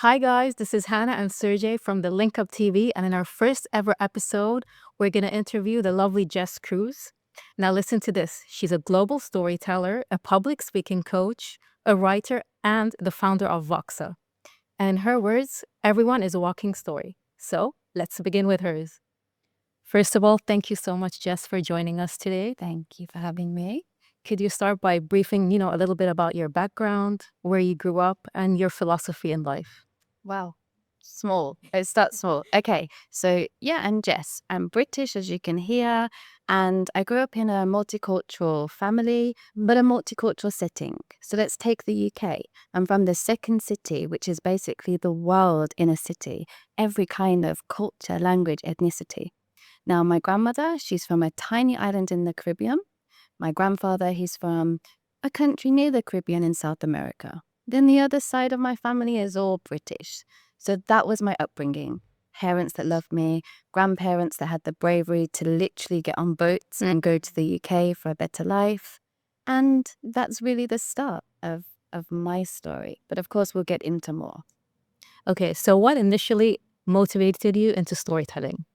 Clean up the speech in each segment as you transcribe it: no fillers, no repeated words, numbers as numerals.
Hi, guys. This is Hannah and Sergey from the Link Up TV. And in our first ever episode, we're going to interview the lovely Jess Cruse. Now, listen to this. She's a global storyteller, a public speaking coach, a writer, and the founder of Voxa. And in her words, everyone is a walking story. So let's begin with hers. First of all, thank you so much, Jess, for joining us today. Thank you for having me. Could you start by briefing, a little bit about your background, where you grew up, and your philosophy in life? Wow. Small. It starts small. Okay. So, yeah, I'm Jess. I'm British, as you can hear. And I grew up in a multicultural family, but a multicultural setting. So, let's take the UK. I'm from the second city, which is basically the world in a city, every kind of culture, language, ethnicity. Now, my grandmother, she's from a tiny island in the Caribbean. My grandfather, he's from a country near the Caribbean in South America. Then the other side of my family is all British. So that was my upbringing. Parents that loved me, grandparents that had the bravery to literally get on boats and go to the UK for a better life. And that's really the start of my story. But of course, we'll get into more. Okay, so what initially motivated you into storytelling?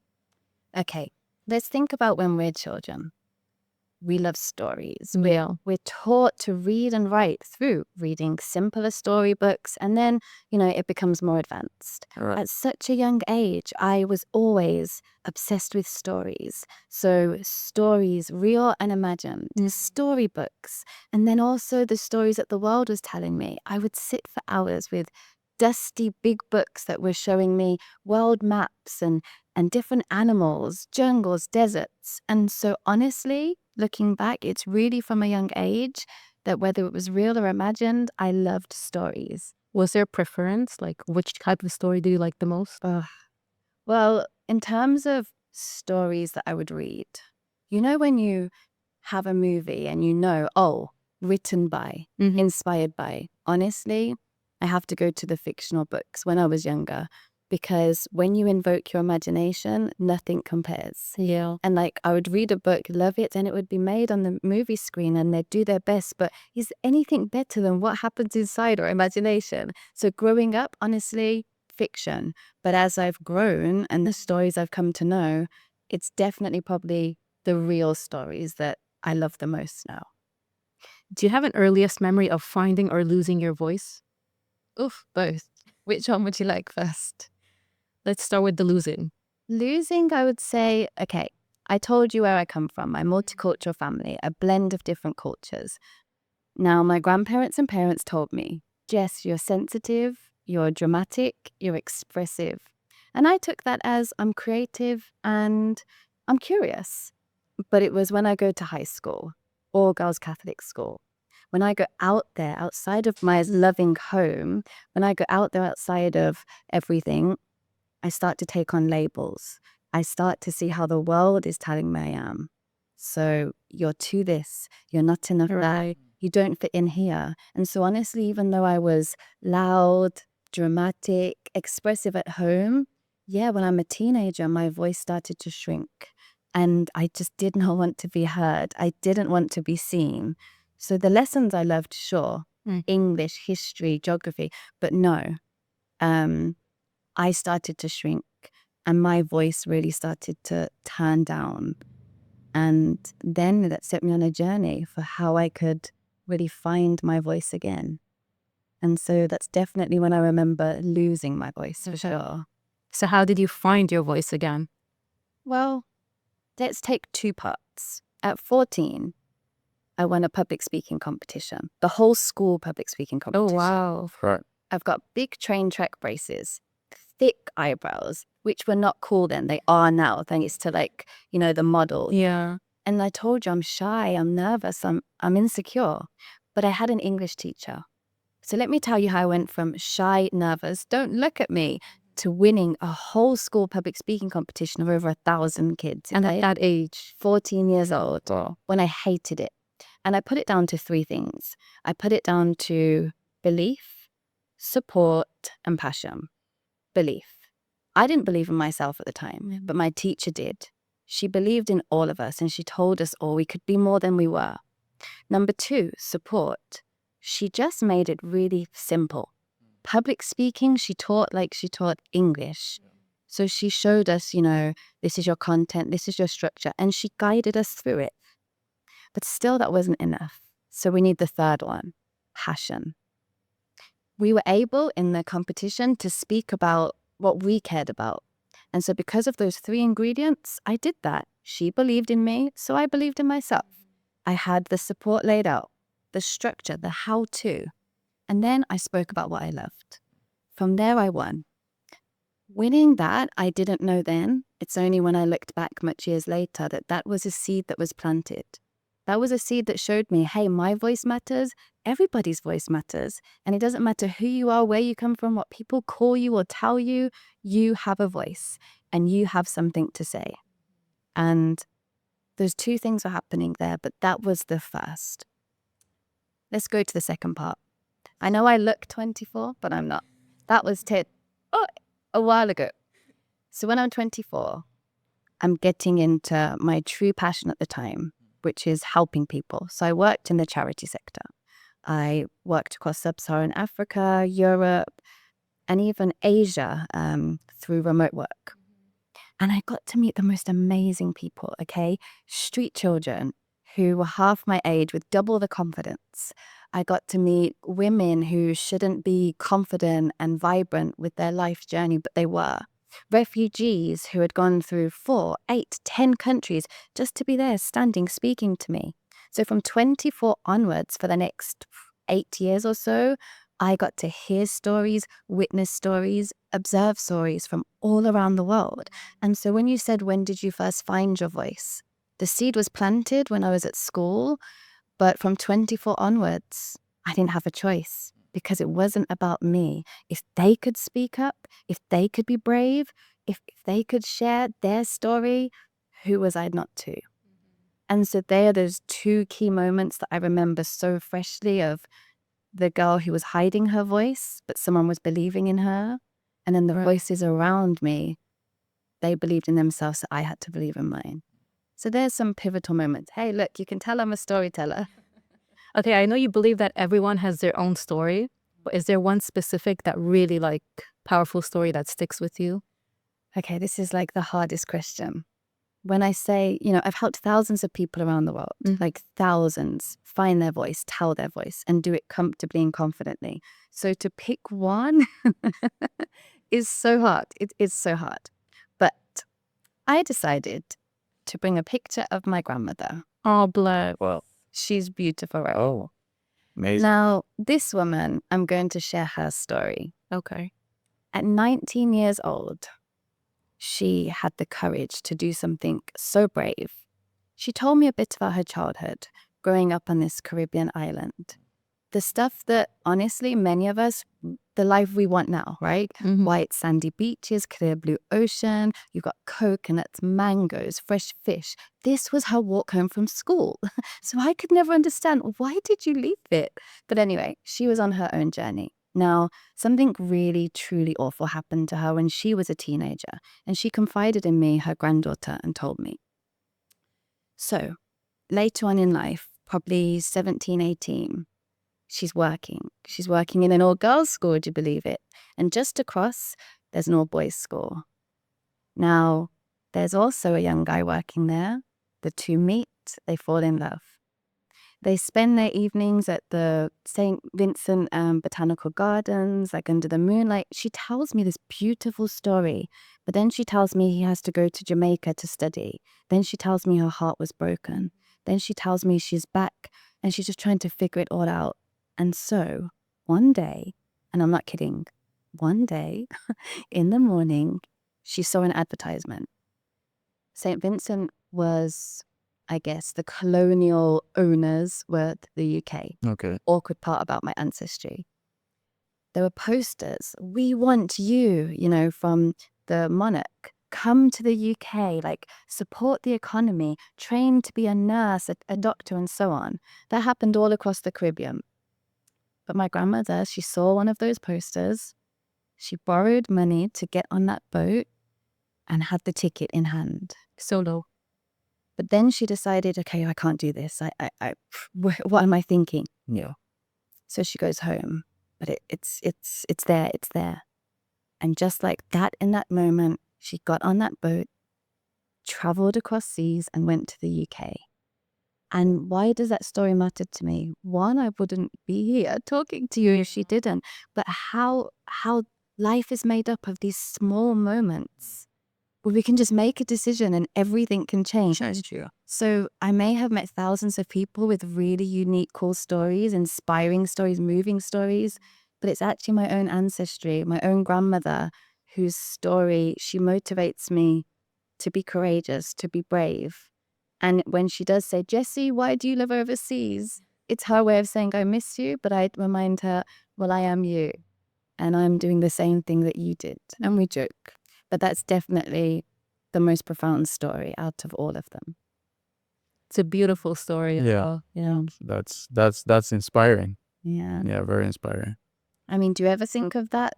Okay, let's think about when we're children. We love stories. Yeah. We're taught to read and write through reading simpler storybooks, and then, it becomes more advanced. At such a young age, I was always obsessed with stories. So stories, real and imagined, storybooks, and then also the stories that the world was telling me. I would sit for hours with dusty big books that were showing me world maps and different animals, jungles, deserts. And so honestly, looking back, it's really from a young age that whether it was real or imagined, I loved stories. Was there a preference? Like, which type of story do you like the most? Well, in terms of stories that I would read, when you have a movie and written by, inspired by, honestly, I have to go to the fictional books when I was younger. Because when you invoke your imagination, nothing compares. Yeah. And I would read a book, love it, and it would be made on the movie screen and they'd do their best. But is anything better than what happens inside our imagination? So growing up, honestly, fiction. But as I've grown and the stories I've come to know, it's definitely probably the real stories that I love the most now. Do you have an earliest memory of finding or losing your voice? Oof, both. Which one would you like first? Let's start with the losing. Losing, I would say, okay, I told you where I come from, my multicultural family, a blend of different cultures. Now, my grandparents and parents told me, Jess, you're sensitive, you're dramatic, you're expressive. And I took that as I'm creative and I'm curious. But it was when I go to high school, all girls Catholic school, when I go out there outside of my loving home, when I go out there outside of everything, I start to take on labels. I start to see how the world is telling me I am. So you're to this, you're not enough that, you don't fit in here. And so honestly, even though I was loud, dramatic, expressive at home, when I'm a teenager, my voice started to shrink. And I just did not want to be heard. I didn't want to be seen. So the lessons I loved, sure, English, history, geography, but no. I started to shrink and my voice really started to turn down. And then that set me on a journey for how I could really find my voice again. And so that's definitely when I remember losing my voice, for sure. So how did you find your voice again? Well, let's take two parts. At 14, I won a public speaking competition, the whole school public speaking competition. Oh, wow. Right. I've got big train track braces, thick eyebrows, which were not cool then. They are now, thanks to the model. Yeah. And I told you I'm shy, I'm nervous, I'm insecure. But I had an English teacher. So let me tell you how I went from shy, nervous, don't look at me, to winning a whole school public speaking competition of over 1,000 kids. And at that age, 14 years old, when I hated it. And I put it down to three things. I put it down to belief, support, and passion. Belief. I didn't believe in myself at the time, but my teacher did. She believed in all of us and she told us all we could be more than we were. Number two, support. She just made it really simple. Public speaking, she taught English. So she showed us, this is your content, this is your structure, and she guided us through it. But still, that wasn't enough. So we need the third one, passion. We were able in the competition to speak about what we cared about. And so because of those 3 ingredients, I did that. She believed in me, so I believed in myself. I had the support laid out, the structure, the how-to. And then I spoke about what I loved. From there, I won. Winning that, I didn't know then. It's only when I looked back much years later that was a seed that was planted. That was a seed that showed me, hey, my voice matters. Everybody's voice matters. And it doesn't matter who you are, where you come from, what people call you or tell you, you have a voice and you have something to say. And those 2 things were happening there, but that was the first. Let's go to the second part. I know I look 24, but I'm not. That was a while ago. So when I'm 24, I'm getting into my true passion at the time, which is helping people. So I worked in the charity sector. I worked across sub-Saharan Africa, Europe, and even Asia through remote work. And I got to meet the most amazing people, okay? Street children who were half my age with double the confidence. I got to meet women who shouldn't be confident and vibrant with their life journey, but they were. Refugees who had gone through 4, 8, 10 countries just to be there standing, speaking to me. So from 24 onwards for the next 8 years or so, I got to hear stories, witness stories, observe stories from all around the world. And so when you said, when did you first find your voice? The seed was planted when I was at school, but from 24 onwards, I didn't have a choice because it wasn't about me. If they could speak up, if they could be brave, if they could share their story, who was I not to? And so there are those 2 key moments that I remember so freshly of the girl who was hiding her voice, but someone was believing in her. And then the voices around me, they believed in themselves, so I had to believe in mine. So there's some pivotal moments. Hey, look, you can tell I'm a storyteller. Okay, I know you believe that everyone has their own story, but is there one specific that really powerful story that sticks with you? Okay, this is like the hardest question. When I say, I've helped thousands of people around the world, like thousands, find their voice, tell their voice, and do it comfortably and confidently. So to pick one is so hard. It is so hard. But I decided to bring a picture of my grandmother. Oh, bless. Well, she's beautiful, right? Oh, amazing. Now, this woman, I'm going to share her story. Okay. At 19 years old, she had the courage to do something so brave. She told me a bit about her childhood, growing up on this Caribbean island. The stuff that, honestly, many of us, the life we want now, right? White sandy beaches, clear blue ocean, you've got coconuts, mangoes, fresh fish. This was her walk home from school. So I could never understand, why did you leave it? But anyway, she was on her own journey. Now, something really, truly awful happened to her when she was a teenager, and she confided in me, her granddaughter, and told me. So, later on in life, probably 17, 18, she's working. She's working in an all-girls school, would you believe it? And just across, there's an all-boys school. Now, there's also a young guy working there. The 2 meet, they fall in love. They spend their evenings at the St. Vincent Botanical Gardens, like under the moonlight. She tells me this beautiful story, but then she tells me he has to go to Jamaica to study. Then she tells me her heart was broken. Then she tells me she's back and she's just trying to figure it all out. And so one day, and I'm not kidding, one day in the morning, she saw an advertisement. St. Vincent was, I guess, the colonial owners were the UK. Okay. Awkward part about my ancestry. There were posters. We want you, from the monarch. Come to the UK, support the economy, train to be a nurse, a doctor, and so on. That happened all across the Caribbean. But my grandmother, she saw one of those posters. She borrowed money to get on that boat and had the ticket in hand. Solo. But then she decided, okay, I can't do this. What am I thinking? Yeah. So she goes home. but it's there, it's there. And just like that, in that moment, she got on that boat, traveled across seas, and went to the UK. And why does that story matter to me? One, I wouldn't be here talking to you if she didn't. But how life is made up of these small moments where we can just make a decision and everything can change. That's true. So I may have met thousands of people with really unique, cool stories, inspiring stories, moving stories, but it's actually my own ancestry, my own grandmother, whose story, she motivates me to be courageous, to be brave. And when she does say, Jessie, why do you live overseas? It's her way of saying, I miss you, but I remind her, well, I am you. And I'm doing the same thing that you did. And we joke. But that's definitely the most profound story out of all of them. It's a beautiful story. Yeah. Yeah. That's inspiring. Yeah. Yeah, very inspiring. I mean, do you ever think of that,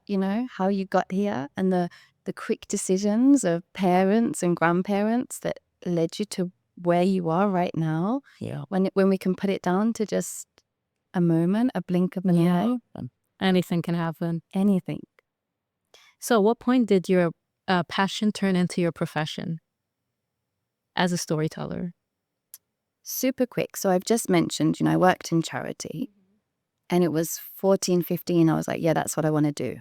how you got here and the quick decisions of parents and grandparents that led you to where you are right now? Yeah. When we can put it down to just a moment, a blink of an eye, Anything can happen. anything. So at what point did your passion turn into your profession as a storyteller? Super quick. So I've just mentioned, I worked in charity, and it was 14, 15. I was like, yeah, that's what I want to do.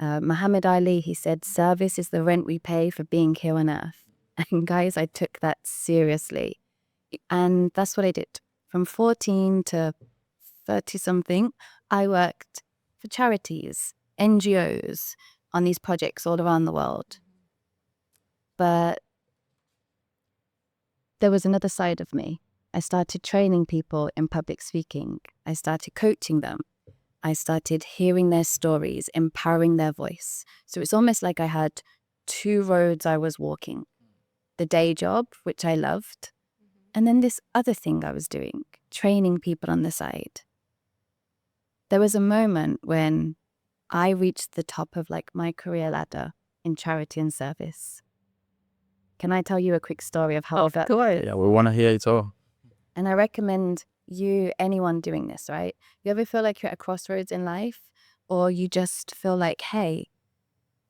Muhammad Ali, he said, service is the rent we pay for being here on earth. And guys, I took that seriously. And that's what I did. From 14 to 30 something, I worked for charities, NGOs, on these projects all around the world. But there was another side of me. I started training people in public speaking. I started coaching them. I started hearing their stories, empowering their voice. So it's almost like I had two roads I was walking. The day job, which I loved, and then this other thing I was doing, training people on the side. There was a moment when I reached the top of my career ladder in charity and service. Can I tell you a quick story of how I got? Yeah, we want to hear it all. And I recommend anyone doing this, right? You ever feel like you're at a crossroads in life, or you just feel like, hey,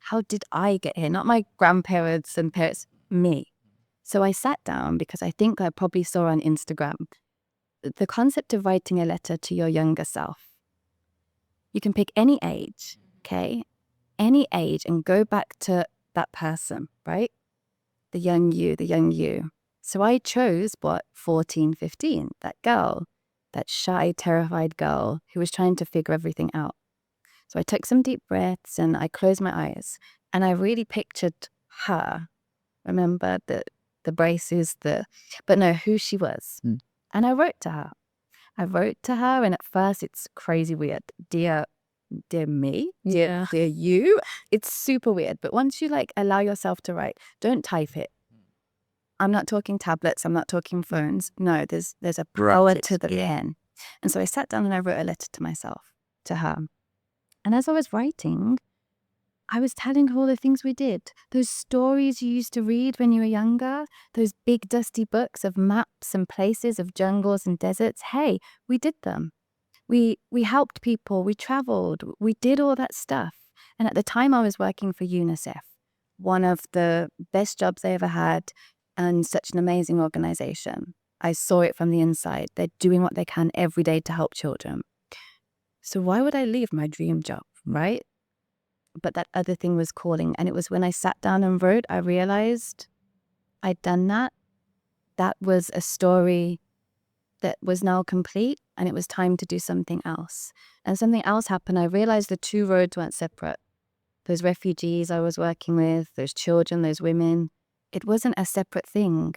how did I get here? Not my grandparents and parents, me. So I sat down because I think I probably saw on Instagram the concept of writing a letter to your younger self. You can pick any age, okay? Any age, and go back to that person, right? The young you. So I chose 14, 15, that girl, that shy, terrified girl who was trying to figure everything out. So I took some deep breaths and I closed my eyes and I really pictured her. Remember the braces, but no, who she was. And I wrote to her. And at first it's crazy weird. Dear me, dear you. It's super weird. But once you allow yourself to write, don't type it. I'm not talking tablets. I'm not talking phones. No, there's a power to the pen. And so I sat down and I wrote a letter to myself, to her. And as I was writing, I was telling her all the things we did. Those stories you used to read when you were younger, those big dusty books of maps and places of jungles and deserts. Hey, we did them. We helped people. We traveled. We did all that stuff. And at the time I was working for UNICEF, one of the best jobs I ever had, and such an amazing organization. I saw it from the inside. They're doing what they can every day to help children. So why would I leave my dream job, right? But that other thing was calling. And it was when I sat down and wrote, I realized I'd done that. That was a story that was now complete, and it was time to do something else. And something else happened. I realized the two roads weren't separate. Those refugees I was working with, those children, those women, it wasn't a separate thing.